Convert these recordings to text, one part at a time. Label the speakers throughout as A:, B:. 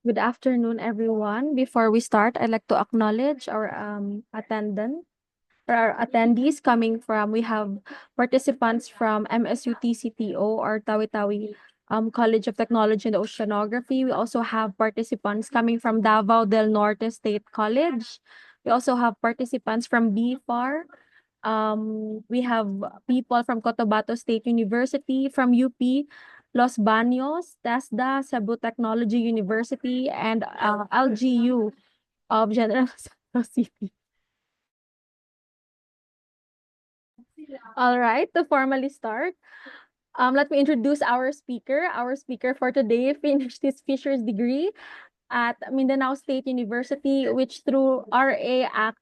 A: Good afternoon, everyone. Before we start, I'd like to acknowledge our attendant or our attendees coming from. We have participants from MSU-TCTO or Tawi-Tawi College of Technology and Oceanography. We also have participants coming from Davao del Norte State College. We also have participants from BFAR. We have people from Cotabato State University, from UP, Los Baños, TESDA, Cebu Technology University, and LGU of General Santos City. All right, to formally start, let me introduce our speaker. Our speaker for today finished his fisher's degree at Mindanao State University, which through RA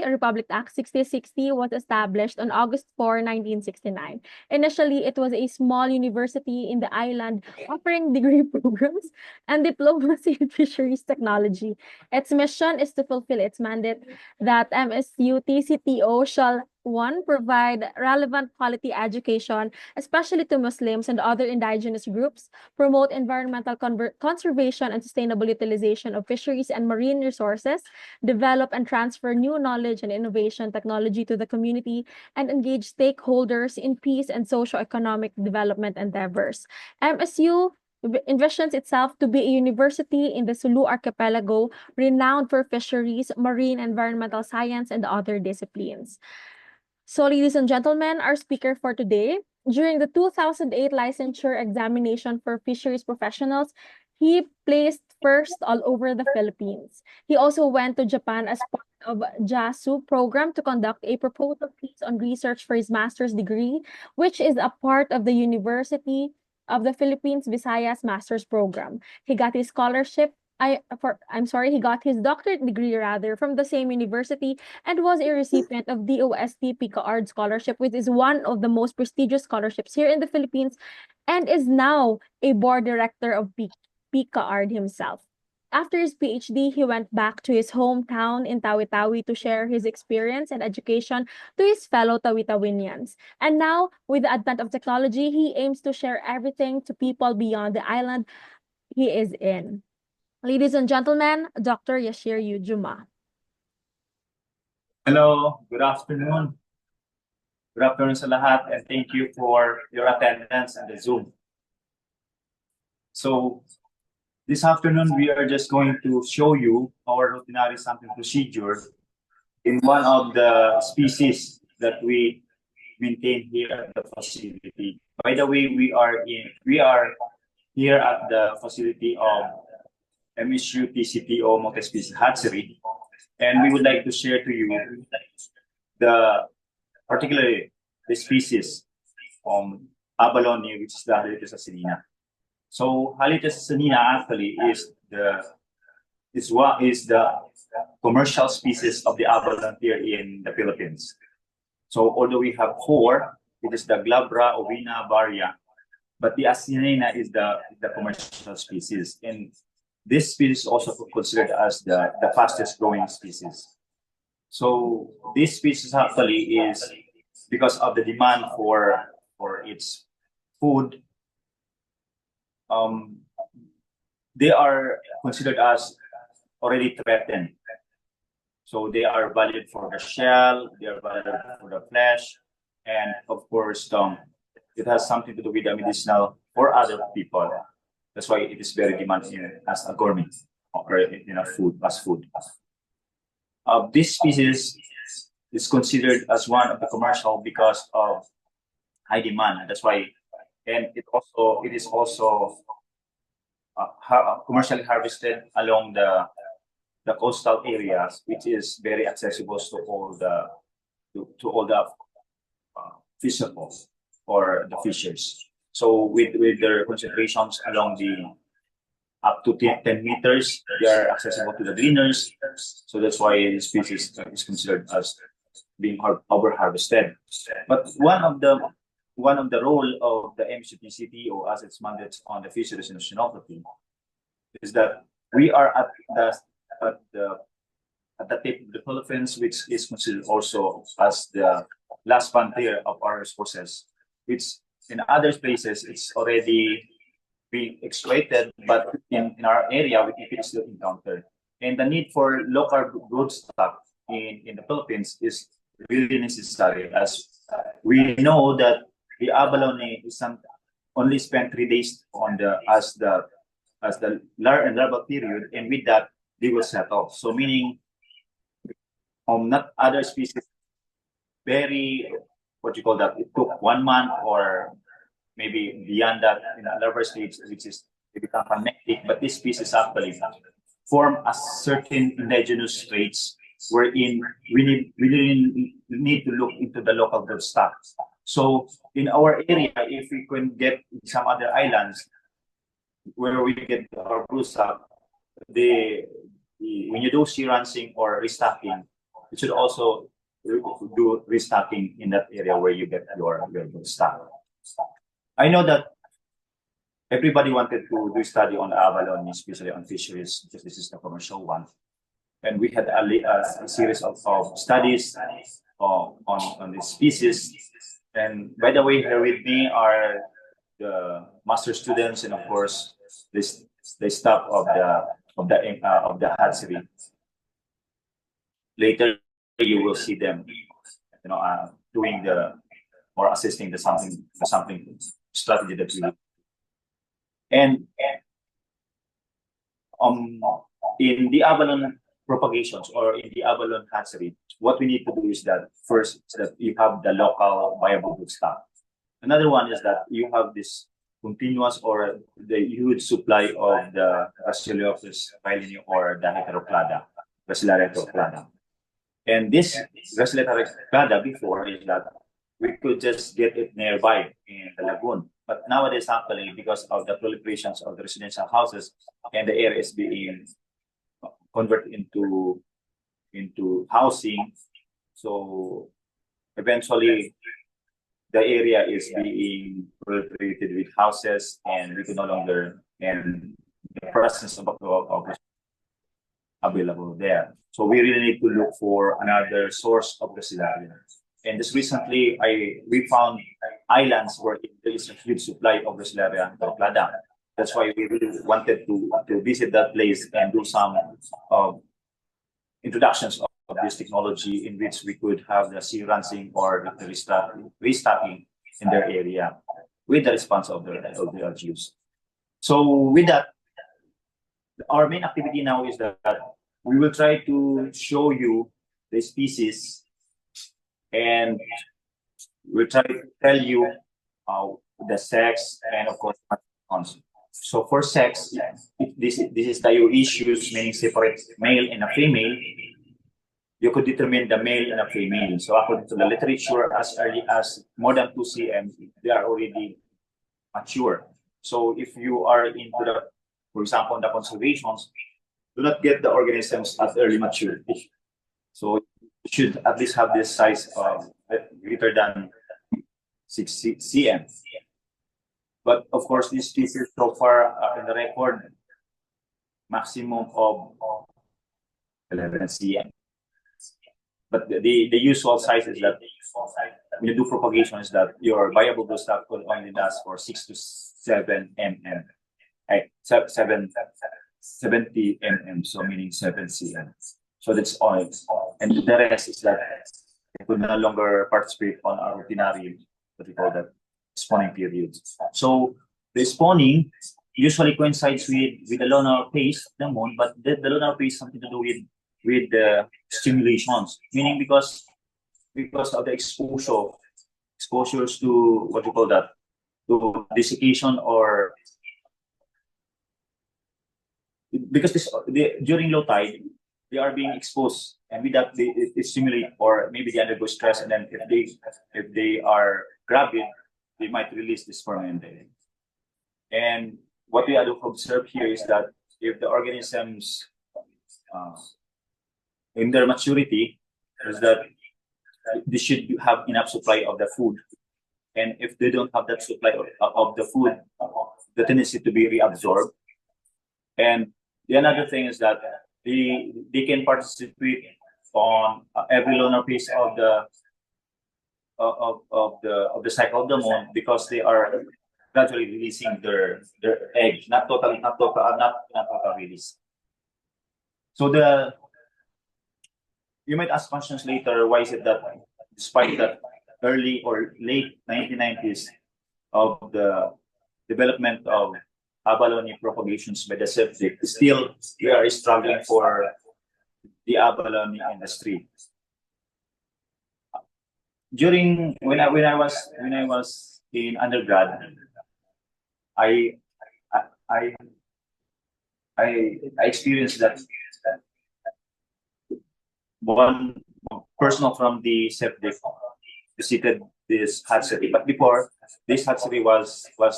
A: Republic Act 6060 was established on August 4, 1969. Initially, it was a small university in the island offering degree programs and diplomacy in fisheries technology. Its mission is to fulfill its mandate that MSU-TCTO shall one, provide relevant quality education, especially to Muslims and other indigenous groups, promote environmental conservation and sustainable utilization of fisheries and marine resources, develop and transfer new knowledge and innovation technology to the community, and engage stakeholders in peace and socio-economic development endeavors. MSU envisions itself to be a university in the Sulu archipelago renowned for fisheries, marine environmental science, and other disciplines. So, ladies and gentlemen, our speaker for today, during the 2008 licensure examination for fisheries professionals, he placed first all over the Philippines. He also went to Japan as part of JASU program to conduct a proposal piece on research for his master's degree, which is a part of the University of the Philippines Visayas Master's Program. He got his scholarship he got his doctorate degree rather from the same university and was a recipient of DOST PICAARD Scholarship, which is one of the most prestigious scholarships here in the Philippines, and is now a board director of PICAARD himself. After his PhD, he went back to his hometown in Tawi-Tawi to share his experience and education to his fellow Tawi-Tawinians. And now, with the advent of technology, he aims to share everything to people beyond the island he is in. Ladies and gentlemen, Dr. Yashir Juma.
B: Hello, good afternoon. Good afternoon sa lahat, and thank you for your attendance at the Zoom. So, this afternoon, we are just going to show you our routinary sampling procedure in one of the species that we maintain here at the facility. By the way, we are here at the facility of MSU-TCTO multi-species hatchery, and we would like to share to you particularly the species Abalone, which is the Halitus asinina. So Halitus asinina actually is the commercial species of the abalone here in the Philippines. So although we have four, it is the glabra, ovina, varia, but the asinina is the commercial species, and this species is also considered as the fastest growing species. So this species actually is because of the demand for its food. They are considered as already threatened. So they are valued for the shell, they are valued for the flesh, and of course, it has something to do with the medicinal for other people. That's why it is very demanded as a gourmet or in a food, as food. This species is considered as one of the commercial because of high demand. That's why, and it is also commercially harvested along the coastal areas, which is very accessible to all the fishermen or the fishers. So with their concentrations along up to 10 meters, they are accessible to the gleaners. So that's why the species is considered as being over-harvested. But one of the role of the MSU-TCTO as its mandate on the fisheries and oceanography is that we are at the tip of the Philippines, which is considered also as the last frontier of our resources, which in other places it's already being exploited, but in our area, we can still encounter. And the need for local broodstock in the Philippines is really necessary, as we know that the abalone is only spent 3 days on the larval period, and with that they will settle. So meaning, not other species very, what you call that, it took 1 month or maybe beyond that in the larval stage, which is they become magnetic. But this species actually form a certain indigenous traits wherein we need to look into the local bird stock. So in our area, if we can get some other islands where we get our broodstock, when you do sea-rancing or restocking, you should also do restocking in that area where you get your broodstock. I know that everybody wanted to do study on abalone, especially on fisheries, because this is the commercial one. And we had a series of studies on this species. And by the way, here with me are the master students and of course the staff of the hatchery. Later, you will see them, doing or assisting the sampling strategy that we do. And in the abalone propagations or in the abalone hatchery, what we need to do is that first is that you have the local viable broodstock. Another one is that you have this continuous or the huge supply of the Bacilliophis phylini or the heteroclada, Bacillary heteroclada. And this Bacillary heteroclada before is that we could just get it nearby in the lagoon. But nowadays, actually, because of the proliferations of the residential houses and the area is being converted into housing, so eventually the area is being proliferated with houses, and we can no longer, and the presence of available there. So we really need to look for another source of Gracilaria. And just recently, we found islands where there is a huge supply of Gracilaria plada. That's why we really wanted to visit that place and do some introductions of this technology in which we could have the sea-rancing or the restocking in their area with the response of the LGUs. So with that, our main activity now is that we will try to show you the species, and we'll try to tell you the sex and of course. So for sex, this is dioecious, meaning separate male and a female. You could determine the male and a female. So according to the literature, as early as more than 2 cm, they are already mature. So if you are into for example, the conservations, do not get the organisms at early maturity. So you should at least have this size greater than 6 cm. But of course, this species so far in the record, maximum of 11 cm. But the usual size is that when you do propagation is that your viable broodstock will only last for 6 to 7 mm. 70 mm, so meaning 7 cm. So that's all. And the rest is that they could no longer participate on our ordinary, what we call that, spawning periods. So the spawning usually coincides with the lunar phase of the moon, but the lunar phase has something to do with the stimulations, meaning because of the exposures to what you call that, to desiccation, or because during low tide they are being exposed, and with that they stimulate, or maybe they undergo stress, and then if they are gravid, they might release this sperm. And what we have to observe here is that if the organisms in their maturity is that they should have enough supply of the food, and if they don't have that supply of the food, the tendency to be reabsorbed. And the another thing is that they can participate on every lunar phase of the cycle of the moon, because they are gradually releasing their egg, not total release. So you might ask questions later, why is it that despite that early or late 1990s of the development of abalone propagations by the septic, still we are struggling for the abalone industry. During when I was in undergrad, I I I experienced that one person from the septic visited this hatchery. But before, this hatchery was a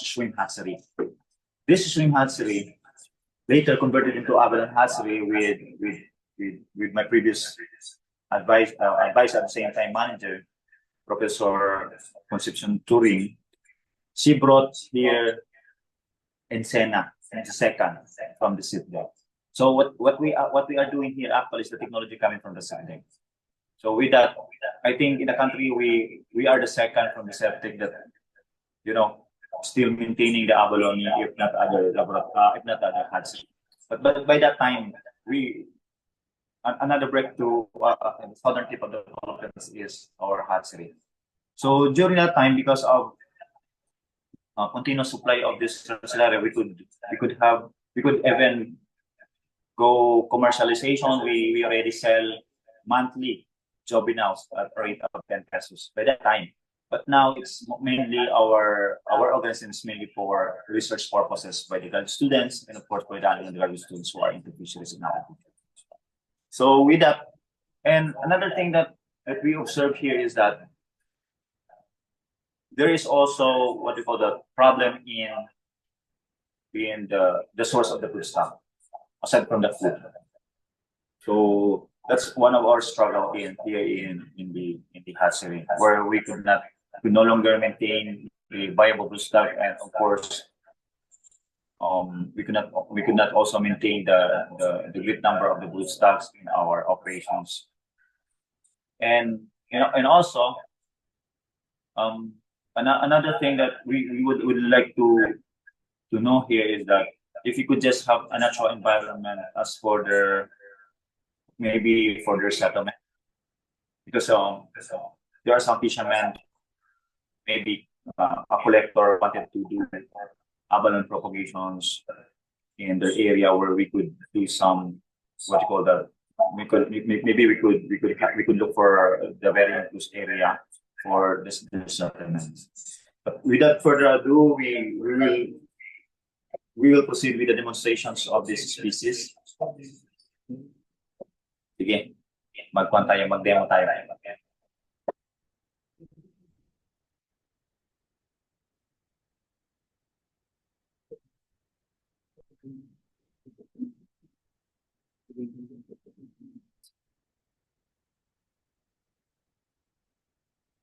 B: shrimp hatchery. This shrimp hatchery later converted into abalone hatchery with my previous advice at the same time manager, Professor Concepcion Turing. She brought here Encena and the second from the seedling. So what we are doing here actually is the technology coming from the seedling. So with that, I think in the country we are the second from the septic that still maintaining the abalone, if not other hatchery. But by that time, another breakthrough in the southern tip of the Philippines is our hatchery. So during that time, because of continuous supply of this Cellaria, we could even go commercialization. We already sell monthly juveniles at a rate of 10 pesos by that time. But now it's mainly our organism is mainly for research purposes by the graduate students and of course by the undergraduate students who are into fisheries and aquaculture. So with that, and another thing that we observe here is that there is also what we call the problem in the source of the broodstock, aside from the food. So that's one of our struggle in the hatchery, where we no longer maintain a viable broodstock, and of course, we could not also maintain the great number of the broodstocks in our operations, and also another thing that we would like to know here is that if you could just have a natural environment as for maybe for their settlement, because there are some fishermen, maybe a collector wanted to do abalone propagations in the area where we could do some what you call that. Maybe we could look for the very enclosed area for this settlement. But without further ado, we will proceed with the demonstrations of this species. Sige, mag-demo tayo.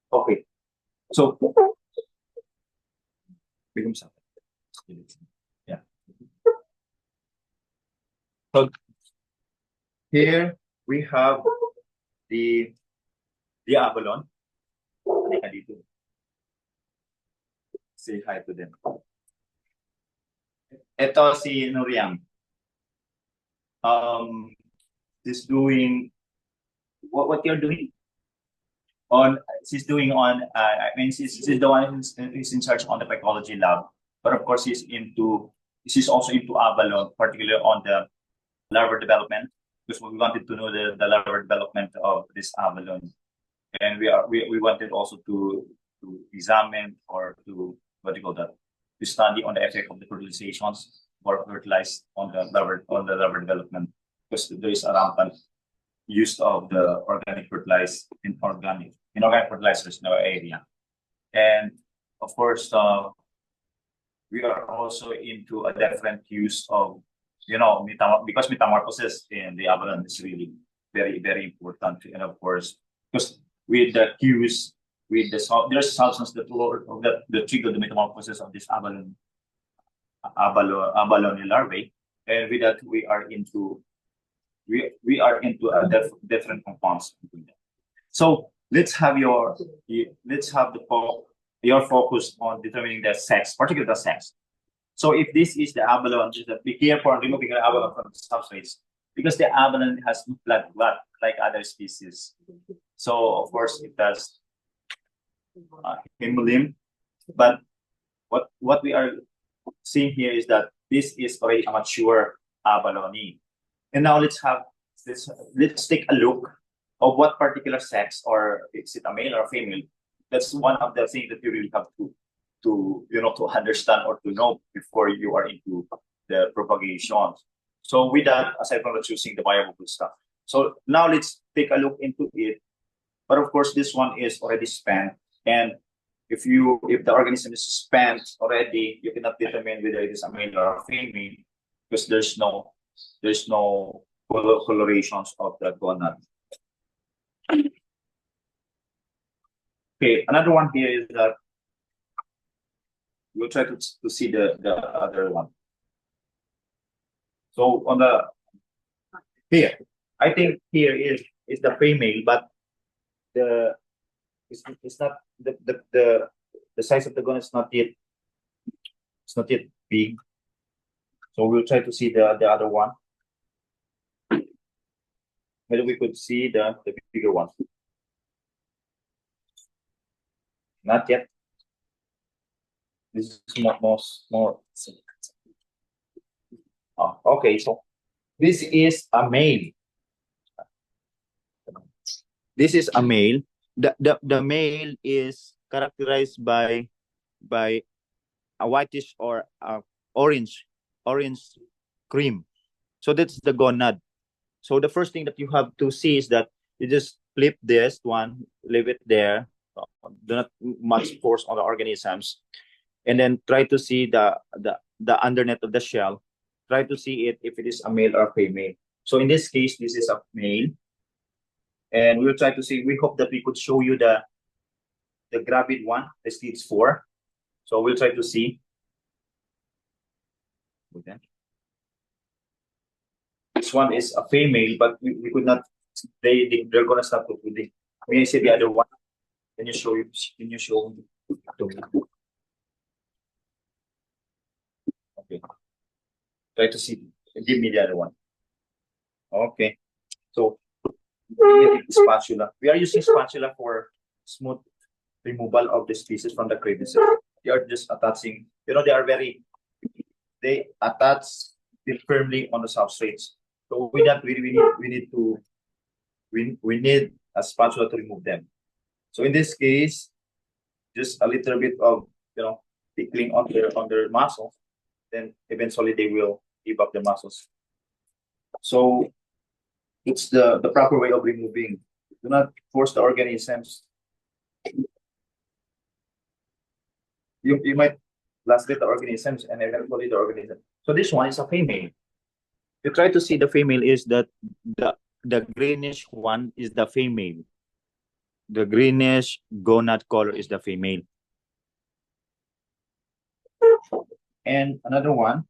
B: Okay, so yeah. So here we have the abalone. Say hi to them. Ito si Nuriang. She's doing what you're doing on. She's doing on. I mean, she's the one who's in charge on the psychology lab. But of course, she's also into abalone, particularly on the larval development, because we wanted to know the larval development of this abalone, and we wanted also to examine or to what do you call that, to study on the effect of the fertilizations or fertilized on the larval development, because there is a rampant use of the organic fertilizers in our area, and of course we are also into a different use of because metamorphosis in the abalone is really very, very important. And of course, because with the cues, there's substance that trigger the metamorphosis of this abalone larvae, and with that we are into a different compounds. So let's have the they are focused on determining the sex, particularly the sex. So if this is the abalone, just be careful on removing the abalone from the substrates because the abalone has blood like other species. So of course it does hemolymph, but what we are seeing here is that this is already a mature abalone. And now let's take a look of what particular sex, or is it a male or a female. That's one of the things that you really have to understand or to know before you are into the propagation. So with that, aside from choosing the bioavailable stuff. So now let's take a look into it. But of course, this one is already spent, and if the organism is spent already, you cannot determine whether it is a male or a female because there's no colorations of the gonad. Okay, another one here is that we'll try to see the other one. So on the here, I think here is the female, but it's not the size of the gonad is not yet big. So we'll try to see the other one. Maybe we could see the bigger one. Not yet. This is more. Oh, okay, so this is a male. This is a male. The male is characterized by a whitish or orange cream. So that's the gonad. So the first thing that you have to see is that you just flip this one, leave it there, do not much force on the organisms, and then try to see the underneath of the shell. Try to see it if it is a male or a female. So in this case, this is a male, and we'll try to see. We hope that we could show you the gravid one, the stage 4. So we'll try to see. Okay. This one is a female, but we could not. They're gonna stop with. May I see the other one? Can you show me? Okay. Try to see. Give me the other one. Okay. So spatula. We are using spatula for smooth removal of the species from the crevices. They are just attaching. They attach firmly on the substrates. So with that, we need a spatula to remove them. So in this case, just a little bit of tickling on their muscles, then eventually they will give up the muscles. So it's the proper way of removing. Do not force the organisms. You might lacerate the organisms and eventually the organism. So this one is a female. You try to see the female is that the greenish one is the female. The greenish gonad color is the female. And another one.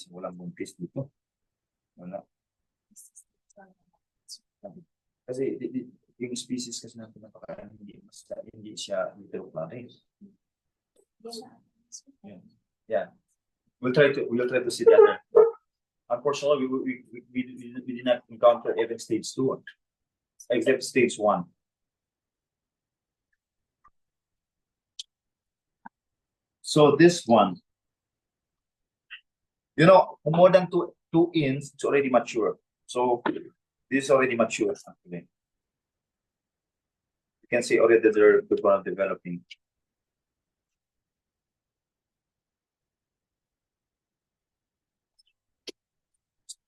B: Walang buntis dito. Wala. Kasi yung species kasi na pinapakain hindi siya heteroplane. Yeah. We'll try to see the other. Unfortunately, we did not encounter even stage 2, except stage 1. So this one, more than two inches, it's already mature. So this is already mature. Actually. You can see already they're developing.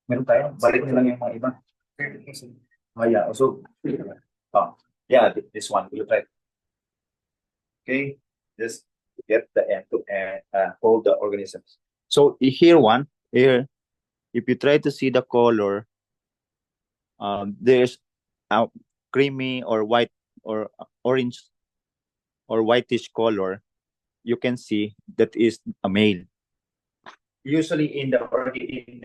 B: Meron tayo, balik lang yung mga iba. Yeah, so, yeah, this one, we'll try. Okay, just get the end to end, hold the organisms. So here, if you try to see the color, there's a creamy or white or orange or whitish color. You can see that is a male. Usually in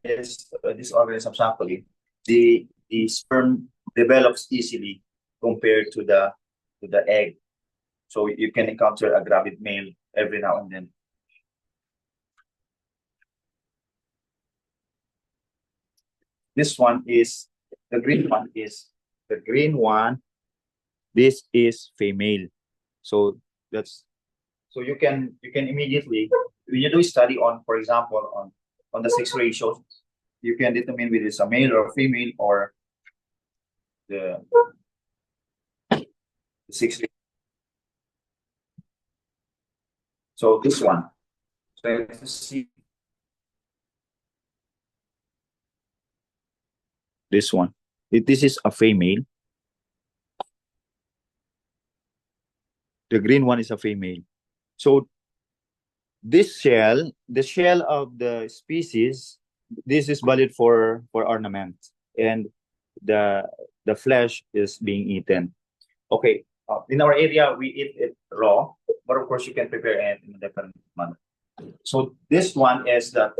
B: this organism actually, the sperm develops easily compared to the egg. So you can encounter a gravid male every now and then. This one is the green one is the green one. This is female. So that's so you can immediately when you do a study on, for example, on the sex ratio, you can determine whether it's a male or a female or the sex ratio. So this one. So let's see this one. If this is a female, the green one is a female. So this shell, the shell of the species, this is valid for ornament, and the flesh is being eaten. Okay, in our area we eat it raw, but of course you can prepare it in a different manner. So this one is that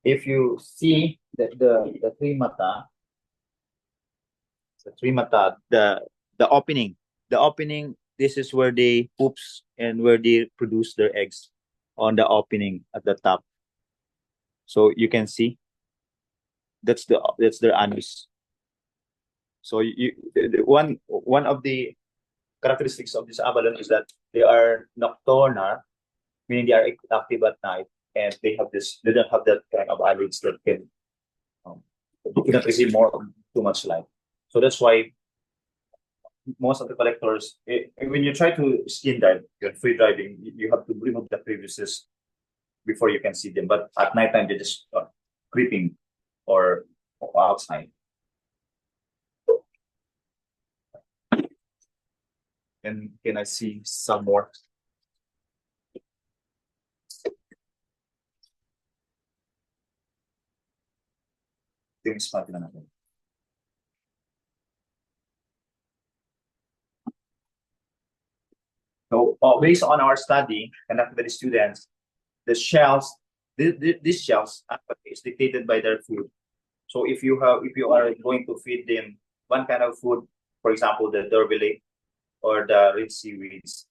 B: if you see the three mata, the opening, this is where they poops and where they produce their eggs on the opening at the top. So you can see that's their anus. So one of the characteristics of this abalone is that they are nocturnal, meaning they are active at night, and they don't have that kind of eyelids that um, cannot receive too much light. So that's why most of the collectors, when you try to skin dive, you're free diving, you have to remove the crevices before you can see them. But at nighttime, they're just creeping or outside. And can I see some more? Things natin na natin. So based on our study conducted by the students, the shells, these shells is dictated by their food. So if you are going to feed them one kind of food, for example, the dorbele or the red seaweeds,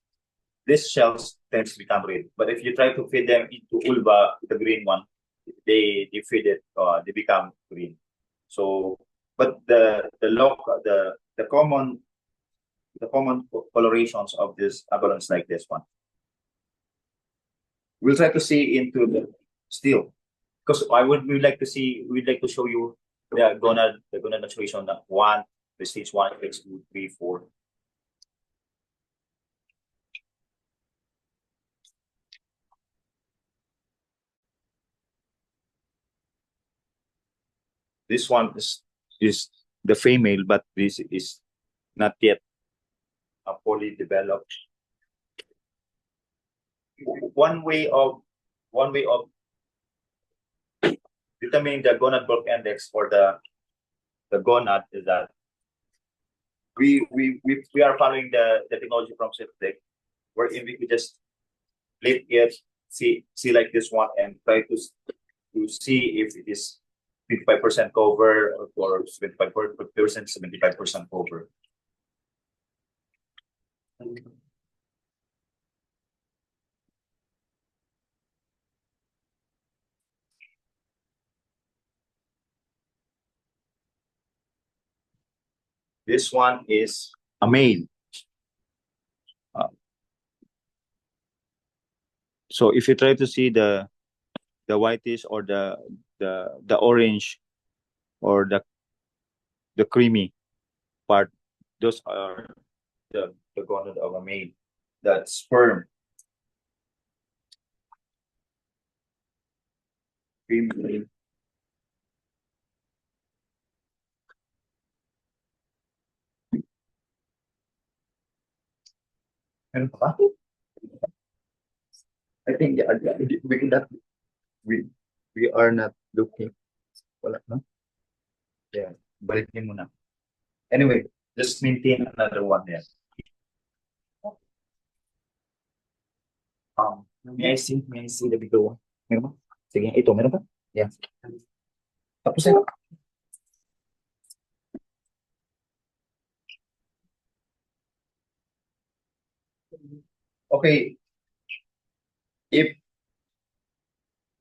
B: these shells tend to become red. But if you try to feed them into ulva, the green one, they feed it, they become green. So, but the common colorations of these abalones like this one. We'll try to see into the still, because we'd like to show you the gonad maturation of one, the stage 1, stage 2, 3, 4. This one is the female, but this is not yet fully developed. One way of determining the gonad bulk index for the gonad is that we are following the technology from Sitec, wherein we could just let it see like this one and try to see if it is 55% cover or 75%, 75% cover. This one is a male. So if you try to see the whitish or the orange or the creamy part, those are the gonad of a male. That sperm. Female. Meron pa ba? I think we are not looking. Wala, no? Yeah, balikin mo na. Anyway, just maintain another one there. May I see the bigger one? Meron ba? Sige, ito, meron ba? Yeah. Tapos Okay, if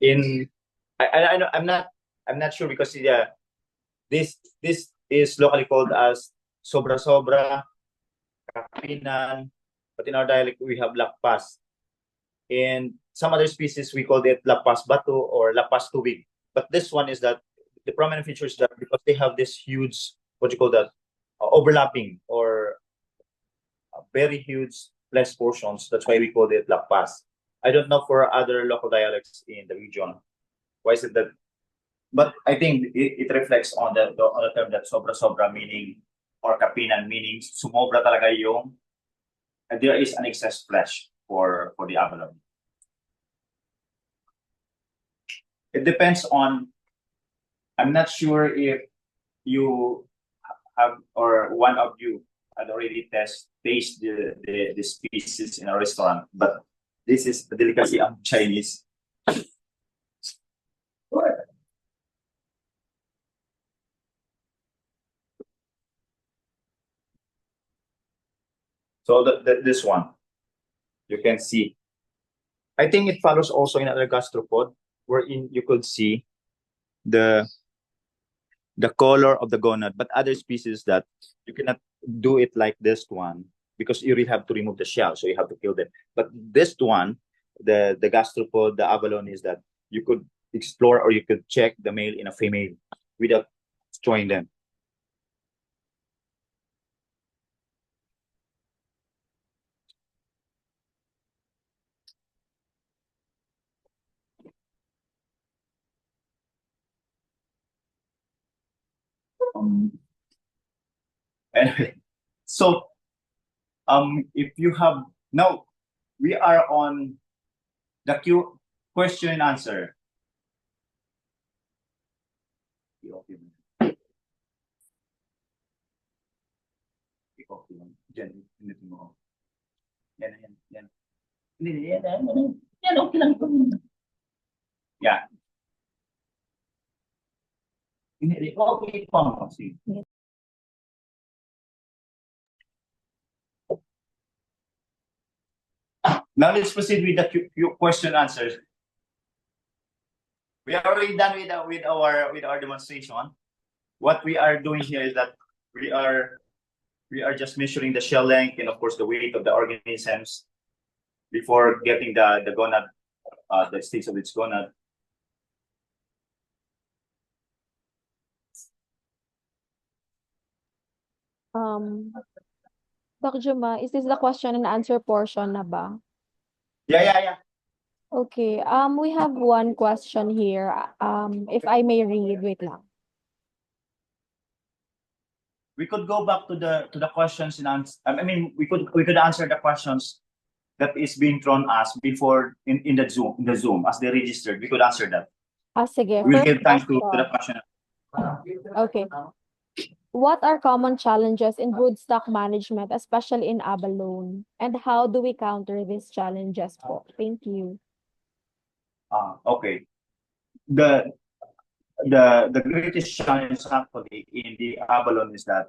B: in I'm not sure because this is locally called as sobra sobra, kapinan, but in our dialect we have lakpas. And some other species we call it lapas batu or lapas tubig. But this one is that the prominent feature is that because they have this huge, what you call that, overlapping or very huge flesh portions. That's why we call it lapas. I don't know for other local dialects in the region. Why is it that? But I think it reflects on on the term that sobra sobra meaning or kapinan meaning sumobra talaga yung there is an excess flesh for the abalone. It depends on. I'm not sure if you have or one of you had already taste the species in a restaurant, but this is a delicacy of Chinese. So this one you can see. I think it follows also in other gastropod wherein you could see the the color of the gonad, but other species that you cannot do it like this one because you really have to remove the shell, so you have to kill them. But this one, the gastropod, the abalone, is that you could explore or you could check the male in a female without destroying them. Um, anyway, so if you have now, we are on the Q question and answer. Yan, mo. Yan, yan, yan. Hindi, yan, yan, yan. Yan, okay lang ito. Yeah. Hindi, okay pa. See. Now let's proceed with the question answers. We are already done with our demonstration. What we are doing here is that we are just measuring the shell length and of course the weight of the organisms before getting the gonad, the stage of its gonad.
A: Doc Juma, is this the question and answer portion na ba?
B: Yeah.
A: Okay, we have one question here. If I may read, wait lang.
B: We could go back to the questions and answer. I mean, we could answer the questions that is being thrown us before in the Zoom as they registered. We could answer that.
A: Sige.
B: We will
A: First
B: give time to
A: question.
B: the question.
A: Okay. What are common challenges in broodstock management, especially in abalone? And how do we counter these challenges po? Thank you.
B: Okay. The greatest challenge actually in the abalone is that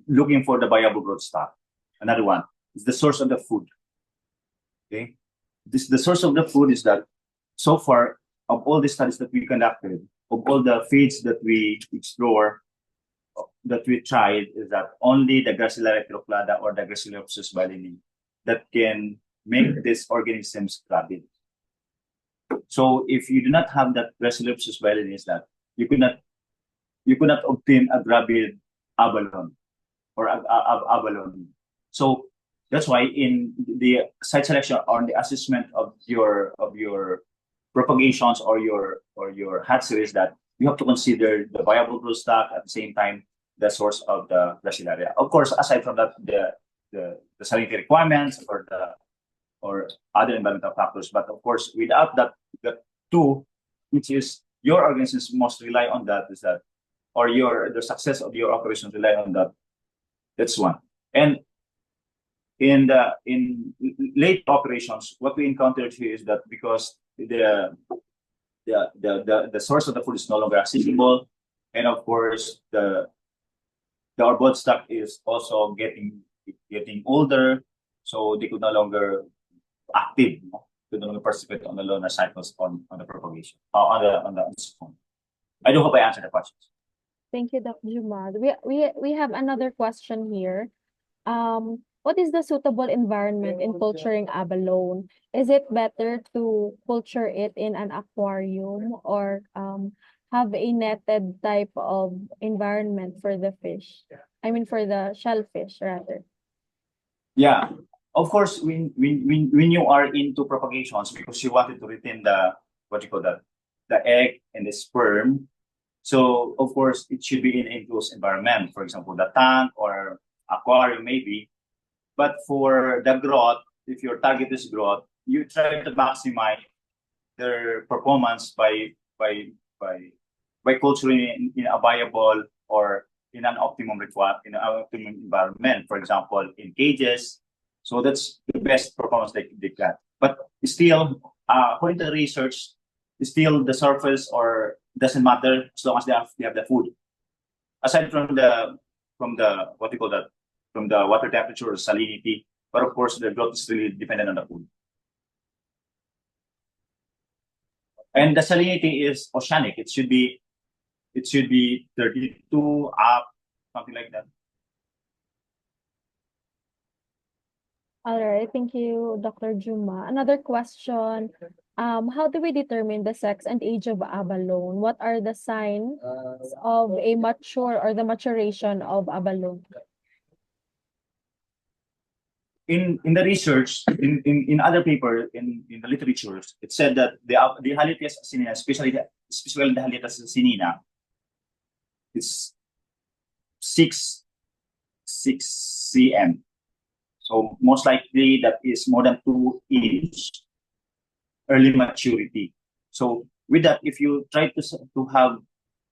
B: looking for the viable broodstock. Another one is the source of the food. Okay, the source of the food is that so far of all the studies that we conducted, of all the feeds that we explore, that we tried, is that only the Gracilaria trochada or the Gracilopsis bailini that can make these organisms gravid. So if you do not have that Gracilopsis bailini, is that you could not obtain a gravid abalone or abalone. So that's why in the site selection or the assessment of your propagations or your hatcheries, that you have to consider the viable broodstock at the same time the source of the gracilaria. Of course, aside from that, the sanitary requirements or other environmental factors. But of course, without that, the two, which is your organisms must rely on that, is that, or the success of your operations rely on that. That's one. And in late operations, what we encountered here is that because the source of the food is no longer accessible, and of course our broodstock is also getting older. So they could no longer active, could no longer participate on the lunar cycles on the propagation, on the zone. I do hope I answered the questions.
A: Thank you, Dr. Jumad. We have another question here. What is the suitable environment in culturing abalone? Is it better to culture it in an aquarium or have a netted type of environment for the fish? I mean, for the shellfish, rather.
B: Yeah, of course, when you are into propagations because you wanted to retain the what you call that, the egg and the sperm. So of course, it should be in enclosed environment. For example, the tank or aquarium maybe. But for the growth, if your target is growth, you try to maximize their performance by culturing in a viable or in an optimum in an optimum environment. For example, in cages. So that's the best performance they got. But still, according to the research, still the surface or doesn't matter as long as they have the food. Aside from the what you call that, from the water temperature or salinity, but of course the growth is really dependent on the food. And the salinity is oceanic. It should be 32 up, something like that.
A: All right, thank you, Dr. Juma. Another question. How do we determine the sex and age of abalone? What are the signs of a mature or the maturation of abalone?
B: In the research, in other paper, in the literature, it said that the Halitas sinina, especially the Halitas sinina, is 6 cm. So most likely that is more than 2 inch early maturity. So with that, if you try to have,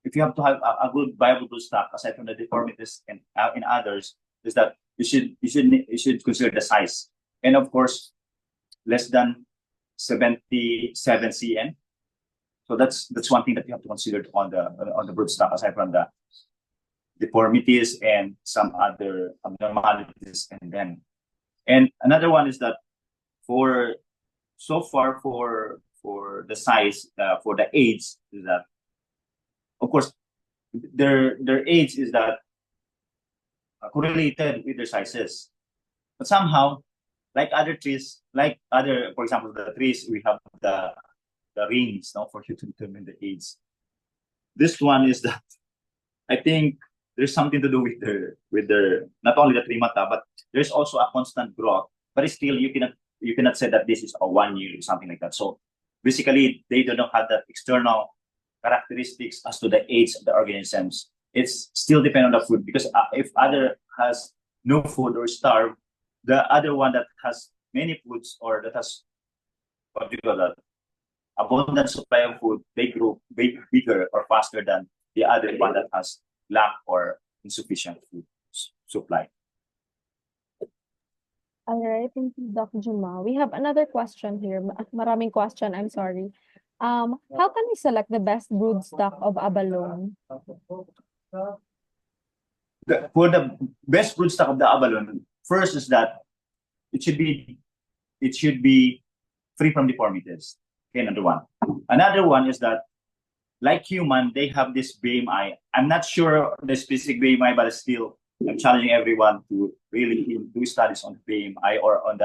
B: if you have to have a good viable broodstock aside from the deformities and in others, is that you should consider the size, and of course less than 77 cm. So that's one thing that you have to consider on the broodstock aside from the deformities and some other abnormalities. And another one is that for so far for the size for the age is that of course their age is that correlated with their sizes, but somehow like other trees, like other, for example, the trees, we have the rings now for you to determine the age. This one is that I think there's something to do with their not only the trimata, but there's also a constant growth. But still, you cannot say that this is a 1 year or something like that. So basically, they do not have that external characteristics as to the age of the organisms. It's still depend on the food because if other has no food or starved, the other one that has many foods or that has what do you call that, abundant supply of food, they grow bigger or faster than the other one that has lack or insufficient food supply.
A: All right, thank you, Doc Juma. We have another question here. Maraming question, I'm sorry. How can we select the best broodstock of abalone?
B: For the best broodstock of the abalone, first is that it should be free from deformities. Okay, number one. Another one is that like human, they have this BMI. I'm not sure the specific BMI, but still, I'm challenging everyone to really do studies on BMI or on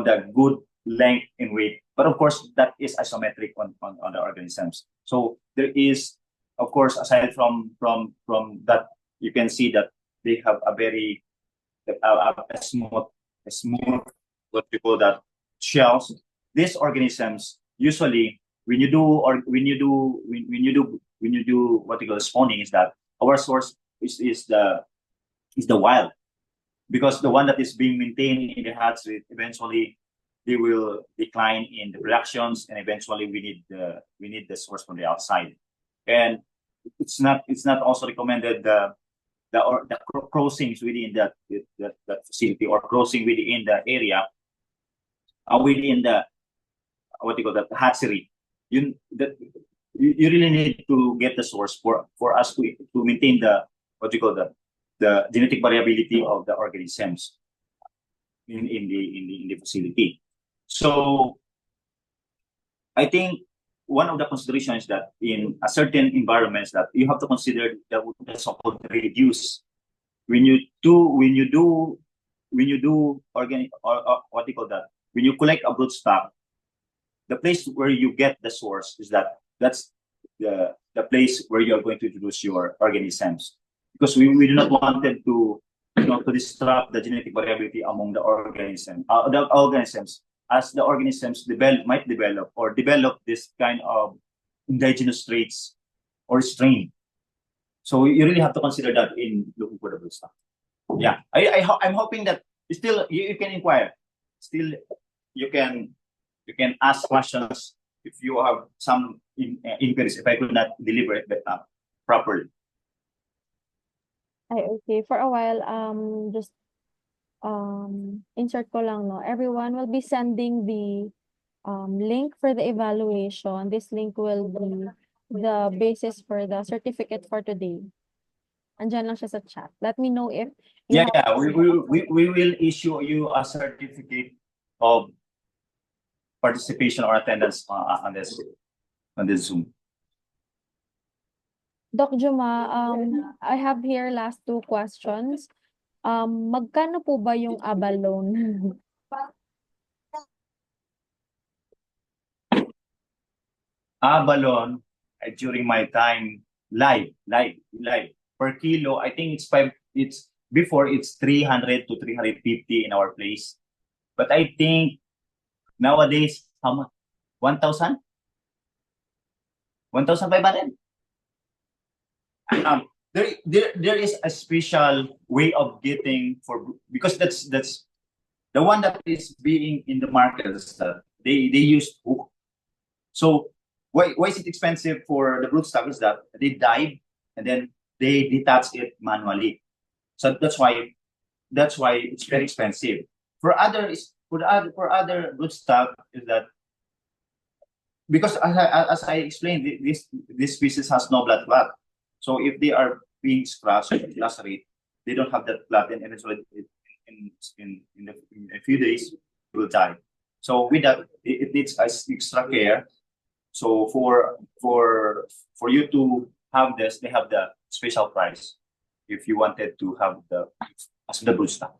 B: the good length and weight. But of course, that is isometric on the organisms. So there is, of course, aside from that, you can see that they have a very a smooth what we call that shells. These organisms usually when you do what you call spawning is that our source is the wild, because the one that is being maintained in the hatchery eventually they will decline in the productions and eventually we need the source from the outside. And it's not also recommended the crossings within that facility or crossing within the area within the what you call that hatchery. You really need to get the source for us to maintain the what you call the genetic variability of the organisms. in the facility. So I think one of the considerations that in a certain environments that you have to consider the so-called reduce when you do organic or what do you call that, when you collect a broodstock, the place where you get the source is that's the place where you are going to introduce your organisms, because we do not want them to to disrupt the genetic variability among the organisms, as the organisms might develop this kind of indigenous traits or strain. So you really have to consider that in looking for the broodstock. Yeah, I'm hoping that still you can inquire, still you can ask questions if you have some inquiries, if I could not deliver it properly.
A: Ay, okay. For a while, just insert ko lang, no? Everyone will be sending the link for the evaluation. This link will be the basis for the certificate for today. Andyan lang siya sa chat. Let me know if you have.
B: Yeah, we will issue you a certificate of participation or attendance on this Zoom.
A: Doc Juma, I have here last two questions. Magkano po ba yung abalone?
B: Abalone, during my time, live per kilo, I think it's before it's 300 to 350 in our place. But I think nowadays, how much? 1,000? 1,500? There is a special way of getting because that's the one that is being in the market is that they use hook. So why is it expensive for the broodstock is that they dive and then they detach it manually. So that's why it's very expensive. For other broodstock is that because as I explained, this species has no blood clot. So if they are being scratched or lacerate, they don't have that blood, and eventually in a few days it will die. So with that, it needs extra care. So for you to have this, they have the special price if you wanted to have the broodstock.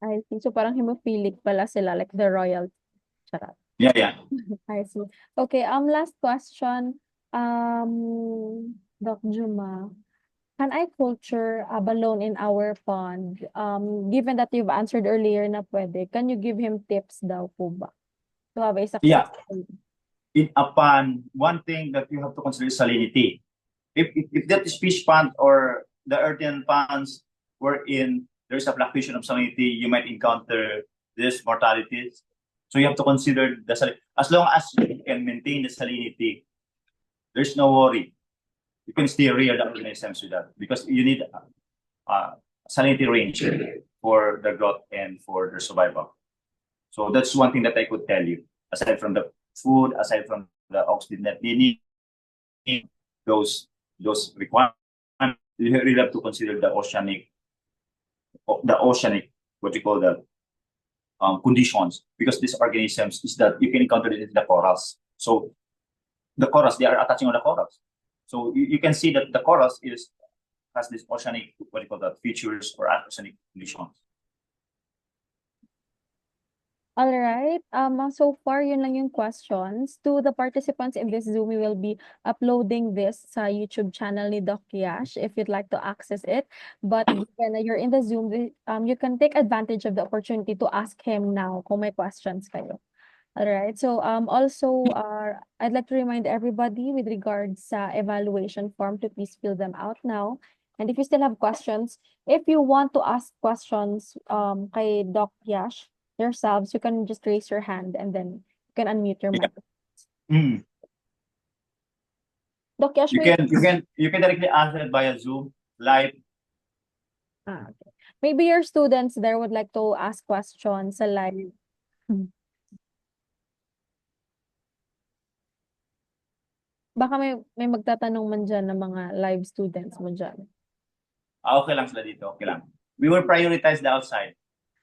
A: I see. So parang hemophilic pala sila, like the royal. Charot.
B: Yeah.
A: I see. Okay, last question. Doc Juma, can I culture abalone in our pond? Given that you've answered earlier na pwede, can you give him tips daw po ba to have a
B: Yeah.
A: successful?
B: Upon one thing that you have to consider is salinity. If that is fish pond or the earthen ponds wherein there's a fluctuation of salinity, you might encounter this mortalities. So you have to consider the salinity. As long as you can maintain the salinity, there's no worry. You can still rear the organisms with that because you need salinity range for the growth and for their survival. So that's one thing that I could tell you. Aside from the food, aside from the oxygen that they need, those requirements, you really have to consider the oceanic, what you call the conditions, because these organisms is that you can encounter it in the corals. So the corals, they are attaching on the corals. So you can see that the corals has this oceanic, what you call that, features or oceanic conditions.
A: All right. So far, yun lang yung questions. To the participants in this Zoom, we will be uploading this sa YouTube channel ni Doc Yash if you'd like to access it. But when you're in the Zoom, you can take advantage of the opportunity to ask him now kung may questions kayo. All right. So also, I'd like to remind everybody with regards sa evaluation form to please fill them out now. And if you still have questions, if you want to ask questions kay Doc Yash yourselves, you can just raise your hand and then you can unmute your mic. Doc Yash,
B: You can directly answer it via Zoom live.
A: Okay. Maybe your students there would like to ask questions sa live. Baka may magtatanong man dyan ng mga live students mo dyan.
B: Okay lang sila dito, okay lang. We will prioritize the outside.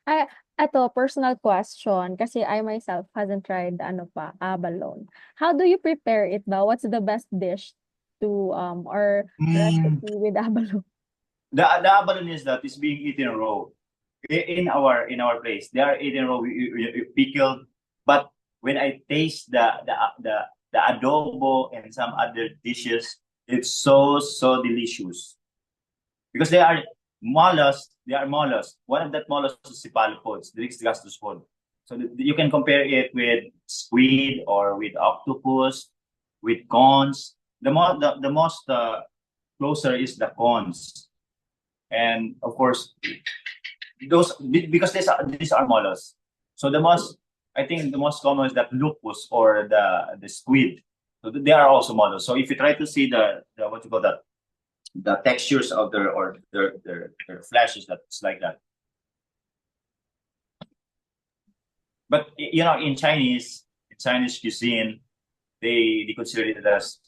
A: I eto personal question kasi I myself hasn't tried ano pa, abalone. How do you prepare it ba? What's the best dish to or
B: Mm,
A: recipe with abalone?
B: the abalone is that is being eaten raw. In our place, they are eaten raw, pickled. But when I taste the adobo and some other dishes, it's so delicious because they are mollusks. They are mollusks. One of that mollusk is cephalopods, the gastrospod. So you can compare it with squid or with octopus, with corns. The most closer is the corns, and of course those because these are mollusks. So I think the most common is that lupus or the squid. So they are also mollusks. So if you try to see the what you call that, the textures of their flesh, that's like that. But in Chinese cuisine, they consider it as,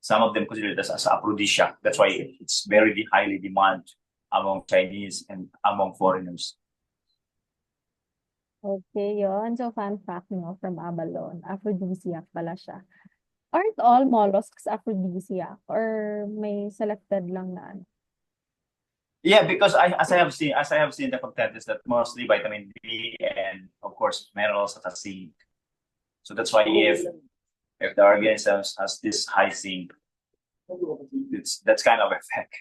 B: some of them consider it as aphrodisiac. That's why it's very highly demand among Chinese and among foreigners.
A: Okay, yon. So, fun fact, no, from abalone, aphrodisiac pala siya. Aren't all mollusks aphrodisiac or may selected lang na ano?
B: Yeah, because as I have seen the content is that mostly vitamin B and of course minerals such as zinc. So that's why if the organism has this high zinc, that's kind of effect.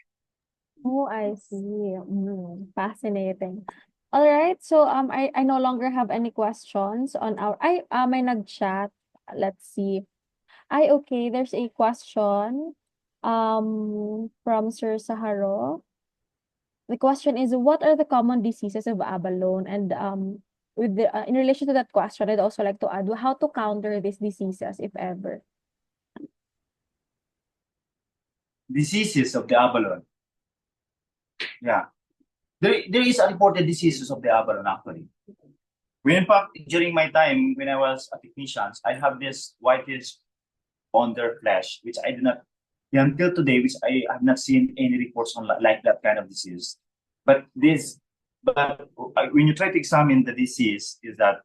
A: Oh, I see. Fascinating. All right. So I no longer have any questions on our may nag-chat. Let's see. Okay, there's a question from Sir Saharo. The question is, what are the common diseases of abalone? And with in relation to that question, I'd also like to add how to counter these diseases, if ever.
B: Diseases of the abalone. Yeah. There is unreported diseases of the abalone actually. When in fact during my time when I was a technician, I have this whitish on their flesh, which I do not, yeah, until today, which I have not seen any reports on like that kind of disease. But when you try to examine the disease, is that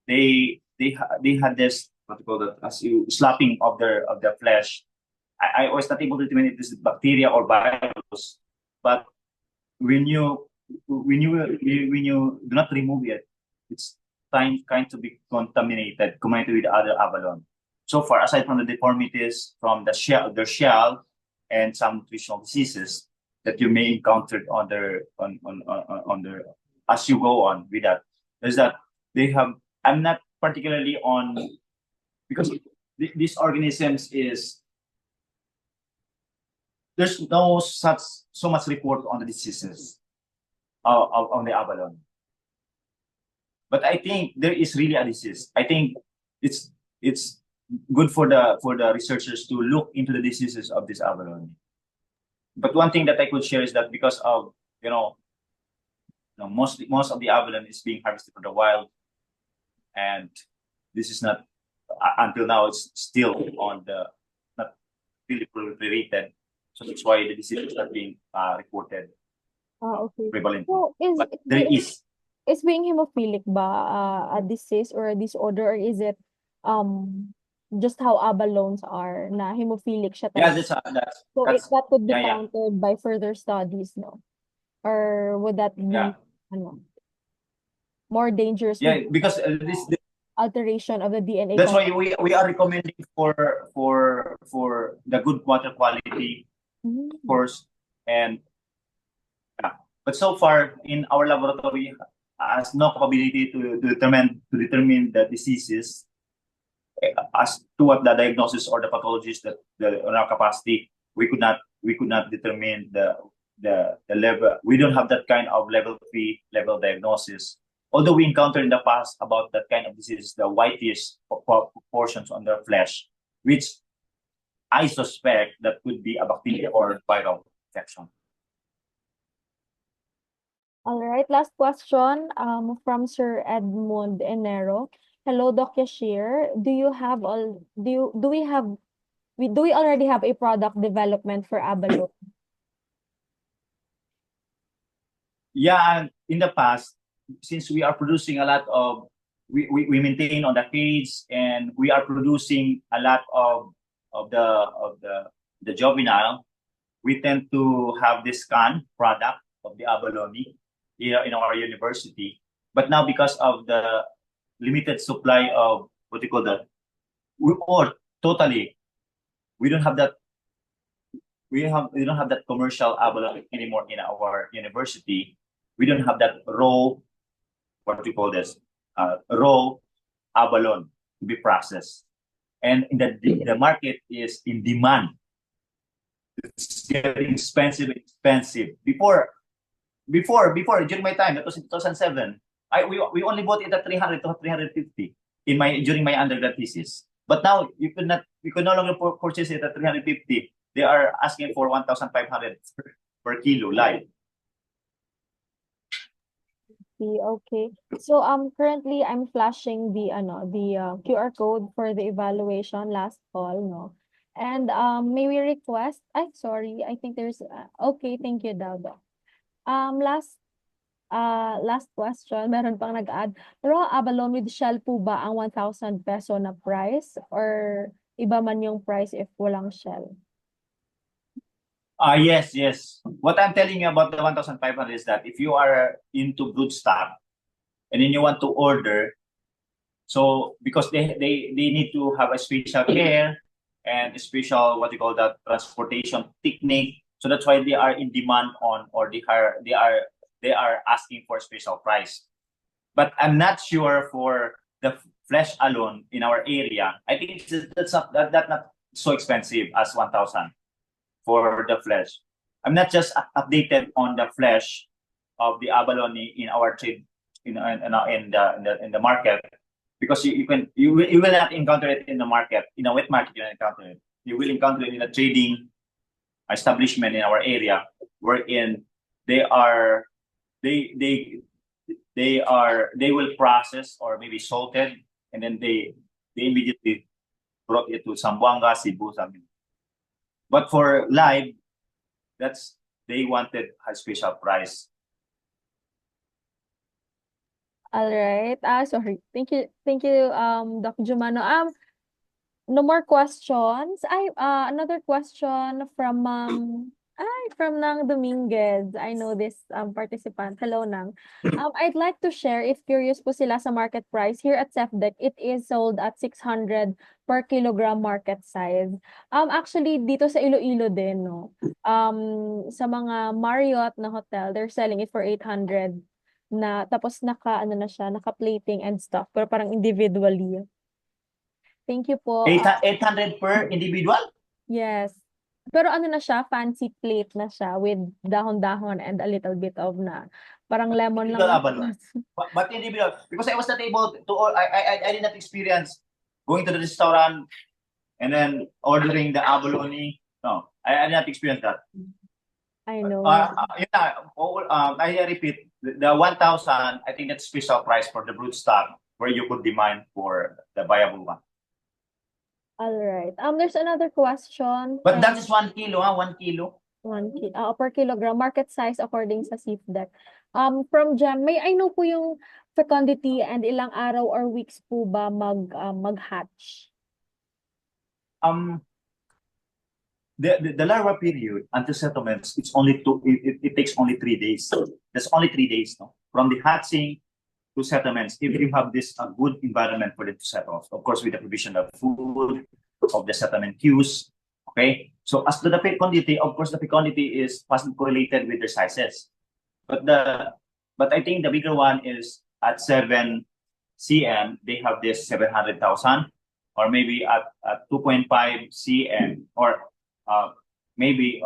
B: they had this what you call that, as you slapping of their flesh. I was not able to determine if this is bacteria or virus, but when you when you do not remove it, it's kind to be contaminated with other abalone. So far, aside from the deformities from their shell, and some nutritional diseases that you may encounter on their as you go on with that, is that they have. I'm not particularly on because these organisms is there's no such so much report on the diseases on the abalone. But I think there is really a disease. I think it's good for the researchers to look into the diseases of this abalone. But one thing that I could share is that because of most of the abalone is being harvested from the wild, and this is not until now it's still on the not really proliferated. So that's why the disease is not being reported
A: Okay.
B: prevalent.
A: So
B: But there is.
A: is being hemophilic ba a disease or a disorder, or is it just how abalones are na hemophilic siya
B: Yeah,
A: talaga?
B: that's
A: So
B: that's
A: that could be
B: yeah, yeah,
A: countered by further studies, no? Or would that
B: yeah,
A: be ano, more dangerous with
B: yeah. Because
A: alteration of the DNA
B: that's why
A: component?
B: we are recommending for the good water quality, of
A: Mm.
B: course, and yeah. But so far in our laboratory has no capability to determine the diseases, as to what the diagnosis or the pathologies that the on our capacity. We could not determine the level. We don't have that kind of level 3 level diagnosis. Although we encountered in the past about that kind of disease, the whitish portions on their flesh, which I suspect that could be a bacteria or viral infection.
A: All right, last question from Sir Edmund Enero. Hello, Doc Yashir. Do we already have a product development for abalone?
B: Yeah, and in the past, since we are producing a lot of, we maintain on the cage, and we are producing a lot of the juvenile, we tend to have this can product of the abalone here in our university. But now, because of the limited supply of what you call that, or totally, we don't have that. We don't have that commercial abalone anymore in our university. We don't have that raw, what do you call this, raw abalone to be processed, and in the market is in demand. It's getting expensive. Before during my time, that was in 2007. We only bought it at 300 to 350 during my undergrad thesis. But now you could no longer purchase it at 350. They are asking for 1,500 per kilo live.
A: Okay. So currently I'm flashing the QR code for the evaluation last call, no. And may we request, sorry, I think there's okay, thank you, Daldo. Last question, meron pang nag-add. Raw abalone with shell po ba ang 1,000 peso na price, or iba man yung price if walang shell?
B: Yes. What I'm telling you about the 1,500 is that if you are into Broodstock and then you want to order, so because they need to have a special care and a special, what you call that, transportation technique, so that's why they are in demand on, or they are asking for a special price. But I'm not sure for the flesh alone in our area. I think that's not so expensive as 1,000 for the flesh. I'm not just updated on the flesh of the abalone in our trade in the market, because you will not encounter it in the market, in a wet market. You will encounter it. You will encounter it in a trading establishment in our area, wherein they will process or maybe salted, and then they immediately brought it to Zamboanga, Cebu, something. But for live, they wanted a special price.
A: All right. Sorry. Thank you, Doc Jumano. No more questions. Another question from Nang Dominguez. I know this participant. Hello, Nang. I'd like to share, if curious po sila sa market price here at CEFDEC, it is sold at 600 per kilogram market size. Actually dito sa Iloilo din, no. Sa mga Marriott na hotel, they're selling it for 800 na, tapos naka-plating and stuff, pero parang individually. Thank you po.
B: 800 per individual?
A: Yes. Pero na siya, fancy plate na siya with dahon-dahon and a little bit of parang lemon lang.
B: But individual, because I was not able to, I did not experience going to the restaurant and then ordering the abalone. No, I did not experience that.
A: I know.
B: I repeat, the 1,000, I think that's special price for the Broodstock, where you could demand for the viable one.
A: All right. There's another question.
B: But that is 1 kilo, 1 kilo.
A: 1 kilo, per kilogram, market size according sa CEFDEC. From Jem, may I know po yung fecundity and ilang araw or weeks po ba mag-hatch?
B: The larva period until settlements, it's only it takes only 3 days. That's only 3 days, no? From the hatching to settlements, if you have this a good environment for them to settle, of course, with the provision of food, of the settlement queues. Okay, so as to the fecundity, of course, the fecundity is positively correlated with their sizes. But I think the bigger one is at 7 cm. They have this 700,000, or maybe at 2.5 cm, or maybe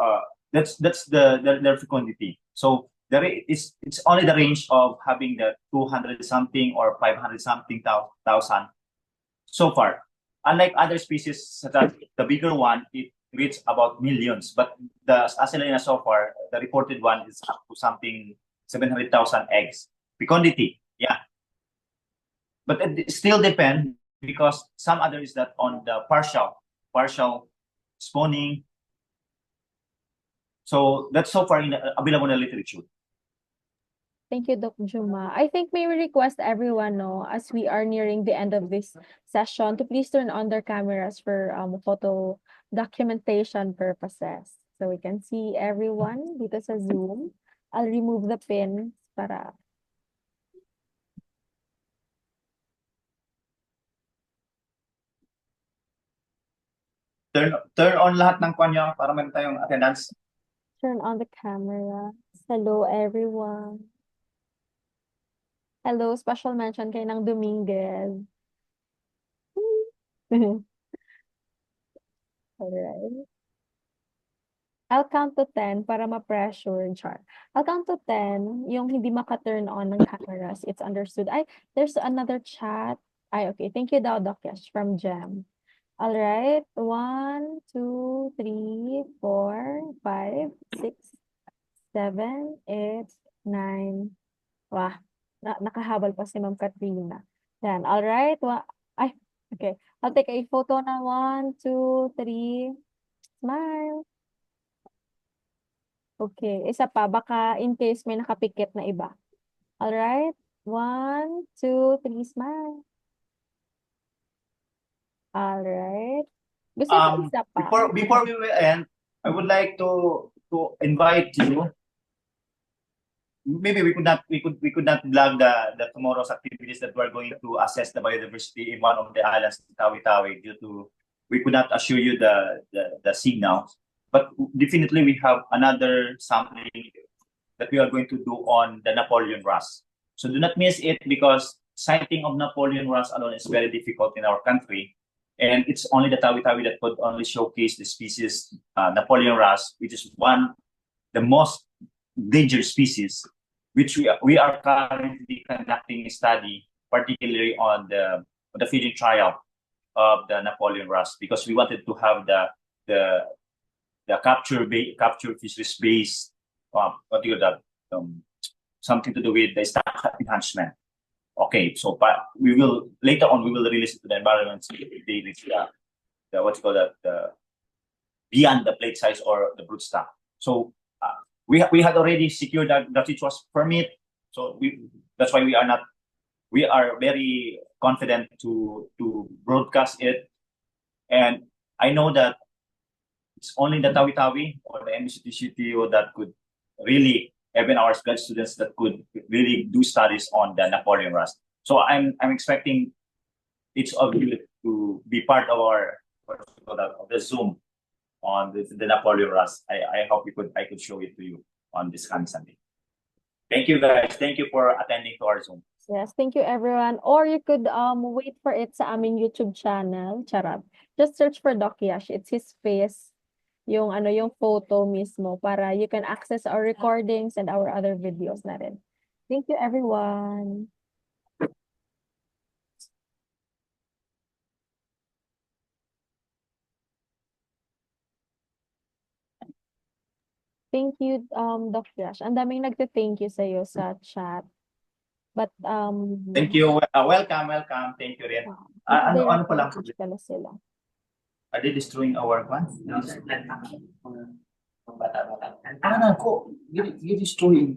B: that's their fecundity. So it's only the range of having the 200 something or 500 something thousand so far. Unlike other species, such as the bigger one, it reaches about millions. But the Acelina so far, the reported one is up to something 700,000 eggs. Fecundity, yeah. But it still depends, because some others that on the partial spawning. So that's so far available in the literature.
A: Thank you, Doc Juma. I think may we request everyone, no, as we are nearing the end of this session, to please turn on their cameras for photo documentation purposes. So we can see everyone dito sa Zoom. I'll remove the pins para
B: Turn on lahat ng kwan nyo para meron tayong attendance.
A: turn on the camera. Hello, everyone. Hello, special mention kay Nang Dominguez. Alright. I'll count to 10 para ma-pressure, char. I'll count to 10, yung hindi maka-turn on ng cameras, it's understood. Ay, there's another chat. Ay, okay. Thank you daw, Doc Yash, from Jem. Alright. 1, 2, 3, 4, 5, 6, 7, 8, 9. Wah, nakahabol pa si Ma'am Katrina. Yan, alright. Ay, okay. I'll take a photo na 1, 2, 3. Smile. Okay, isa pa. Baka in case may nakapikit na iba. Alright? 1, 2, 3, smile. Alright. Gusto ko isa pa.
B: Before we will end, I would like to invite you. Maybe we could not vlog the tomorrow's activities that we're going to assess the biodiversity in one of the islands in Tawi-Tawi due to we could not assure you the signal. But definitely we have another sampling that we are going to do on the Napoleon rust. So do not miss it because sighting of Napoleon rust alone is very difficult in our country. And it's only the Tawi-Tawi that could only showcase the species Napoleon rust, which is the most dangerous species, which we are currently conducting a study, particularly on the feeding trial of the Napoleon rust, because we wanted to have the capture fisheries based what do you call that something to do with the stock enhancement. Okay, so we will later on we will release it to the environment so they reach the what you call that beyond the plate size or the broodstock. So we had already secured the TCTO permit, so that's why we are very confident to broadcast it, and I know that it's only the Tawi-Tawi or the MSU-TCTO that could really, even our grad students that could really do studies on the Napoleon rust. So I'm expecting each of you to be part of our of the Zoom on the Napoleon rust. I hope I could show it to you on this coming Sunday. Thank you guys. Thank you for attending to our Zoom.
A: Yes, thank you everyone. Or you could wait for it sa aming YouTube channel. Charot. Just search for Doc Yash. It's his face. Yung yung photo mismo para you can access our recordings and our other videos na rin. Thank you everyone. Thank you, Doc Yash. Ang daming nagte-thank you sa'yo sa chat. But,
B: thank you. Welcome. Thank you rin. Ano pa lang?
A: Pala sila.
B: Are they destroying our one? Bata-bata. Ano ko? You destroying.